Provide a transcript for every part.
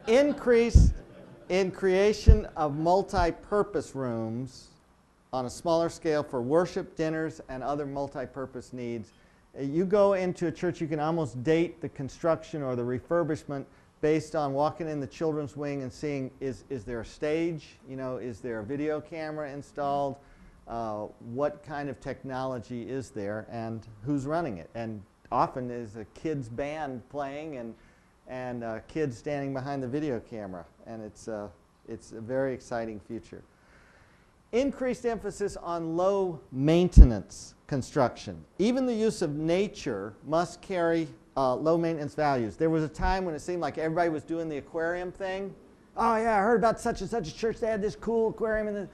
Increase in creation of multi-purpose rooms on a smaller scale for worship, dinners, and other multi-purpose needs. You go into a church, you can almost date the construction or the refurbishment based on walking in the children's wing and seeing, is there a stage? Is there a video camera installed? What kind of technology is there, and who's running it? And often there's a kids band playing and kids standing behind the video camera, and it's a very exciting future. Increased emphasis on low maintenance construction. Even the use of nature must carry low maintenance values. There was a time when it seemed like everybody was doing the aquarium thing. Oh yeah, I heard about such and such a church, they had this cool aquarium.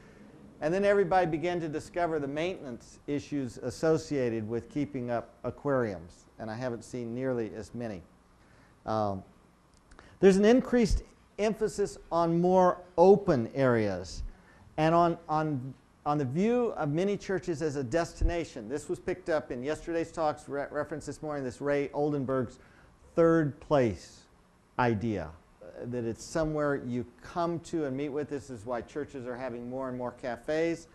And then everybody began to discover the maintenance issues associated with keeping up aquariums. And I haven't seen nearly as many. There's an increased emphasis on more open areas and on the view of many churches as a destination. This was picked up in yesterday's talks, referenced this morning, this Ray Oldenburg's third place idea, that it's somewhere you come to and meet with. This is why churches are having more and more cafes.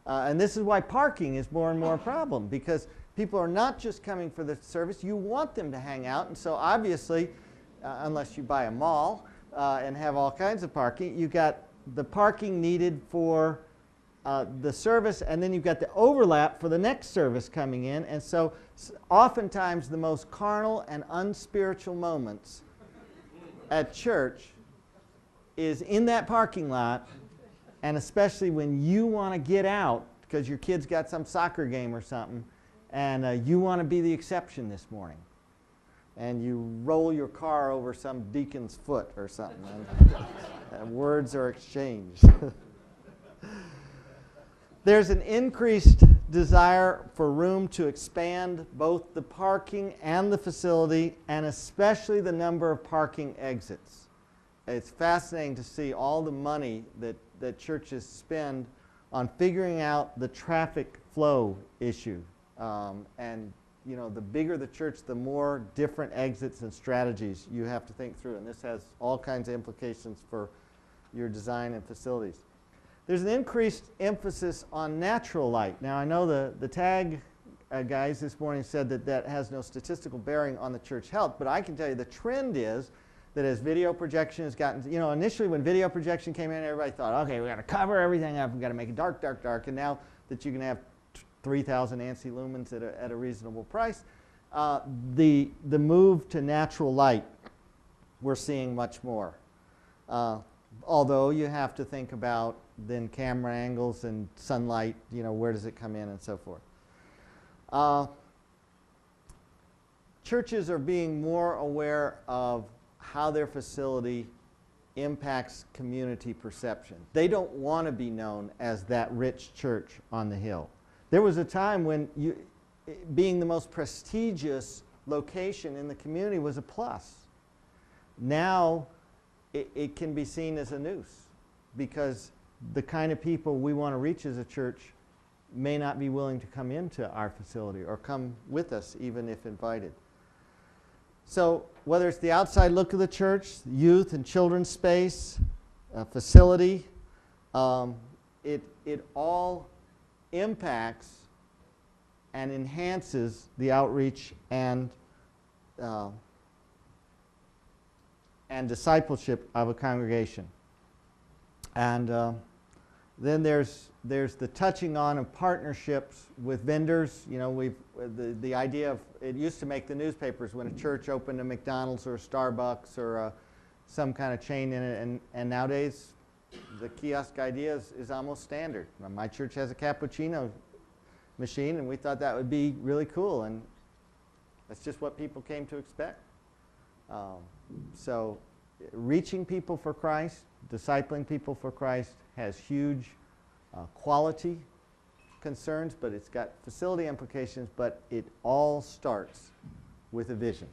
And this is why parking is more and more a problem, because people are not just coming for the service, you want them to hang out. And so obviously, unless you buy a mall and have all kinds of parking, you've got the parking needed for the service, and then you've got the overlap for the next service coming in. And so oftentimes the most carnal and unspiritual moments at church is in that parking lot, and especially when you want to get out because your kid's got some soccer game or something, and you want to be the exception this morning, and you roll your car over some deacon's foot or something, and words are exchanged. There's an increased desire for room to expand both the parking and the facility, and especially the number of parking exits. It's fascinating to see all the money that churches spend on figuring out the traffic flow issue. And the bigger the church, the more different exits and strategies you have to think through. And this has all kinds of implications for your design and facilities. There's an increased emphasis on natural light. Now, I know the TAG guys this morning said that has no statistical bearing on the church health, but I can tell you the trend is that as video projection has gotten, initially when video projection came in, everybody thought, okay, we got to cover everything up, we got to make it dark, dark, dark. And now that you can have 3,000 ANSI lumens at a reasonable price, the move to natural light, we're seeing much more. Although you have to think about then camera angles and sunlight, where does it come in and so forth. Churches are being more aware of how their facility impacts community perception. They don't want to be known as that rich church on the hill. There was a time when being the most prestigious location in the community was a plus. Now it can be seen as a noose, because the kind of people we want to reach as a church may not be willing to come into our facility or come with us even if invited. So whether it's the outside look of the church, youth and children's space, facility, it all impacts and enhances the outreach and discipleship of a congregation. And then there's the touching on of partnerships with vendors. The idea of, it used to make the newspapers when a church opened a McDonald's or a Starbucks or some kind of chain in it, and nowadays the kiosk idea is almost standard. My church has a cappuccino machine, and we thought that would be really cool, and that's just what people came to expect. So reaching people for Christ, discipling people for Christ has huge quality concerns, but it's got facility implications, but it all starts with a vision.